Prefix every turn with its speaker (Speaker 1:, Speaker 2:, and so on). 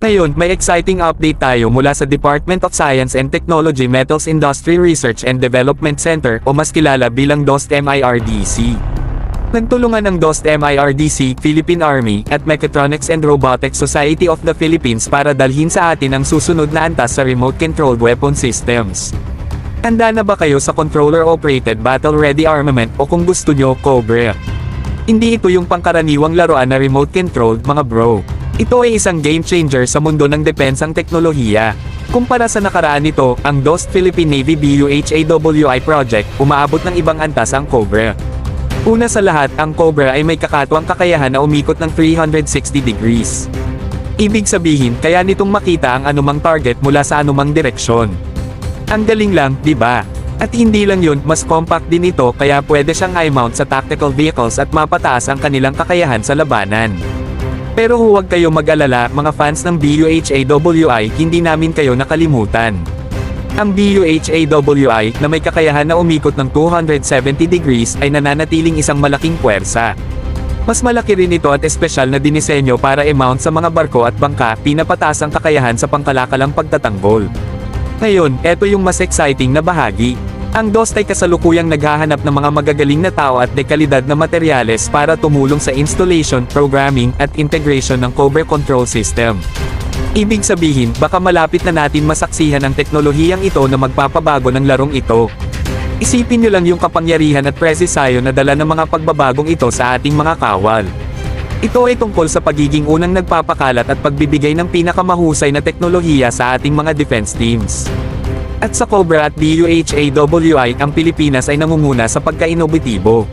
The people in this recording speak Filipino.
Speaker 1: Ngayon, may exciting update tayo mula sa Department of Science and Technology Metals Industry Research and Development Center o mas kilala bilang DOST-MIRDC. Nagtulungan ng DOST-MIRDC, Philippine Army, at Mechatronics and Robotics Society of the Philippines para dalhin sa atin ang susunod na antas sa remote-controlled weapon systems. Handa na ba kayo sa controller-operated battle-ready armament o kung gusto nyo, Cobra? Hindi ito yung pangkaraniwang laruan na remote-controlled, mga bro. Ito ay isang game changer sa mundo ng depensang teknolohiya. Kumpara sa nakaraan nito, ang DOST Philippine Navy BUHAWI project, umaabot ng ibang antas ang Cobra. Una sa lahat, ang Cobra ay may kakatwang kakayahan na umikot ng 360 degrees. Ibig sabihin, kaya nitong makita ang anumang target mula sa anumang direksyon. Ang galing lang, di ba? At hindi lang yun, mas compact din ito kaya pwede siyang i-mount sa tactical vehicles at mapataas ang kanilang kakayahan sa labanan. Pero huwag kayo mag-alala, mga fans ng BUHAWI, hindi namin kayo nakalimutan. Ang BUHAWI, na may kakayahan na umikot ng 270 degrees, ay nananatiling isang malaking puwersa. Mas malaki rin ito at espesyal na dinisenyo para i-mount sa mga barko at bangka, pinapataas ang kakayahan sa pangkalakalang pagtatanggol. Ngayon, eto yung mas exciting na bahagi. Ang DOST ay kasalukuyang naghahanap ng mga magagaling na tao at dekalidad na materyales para tumulong sa installation, programming, at integration ng Cobra control system. Ibig sabihin, baka malapit na natin masaksihan ang teknolohiyang ito na magpapabago ng larong ito. Isipin nyo lang yung kapangyarihan at presisyon na dala ng mga pagbabagong ito sa ating mga kawal. Ito ay tungkol sa pagiging unang nagpapakalat at pagbibigay ng pinakamahusay na teknolohiya sa ating mga defense teams. At sa Cobra at BUHAWI, ang Pilipinas ay nangunguna sa pagka-inobatibo.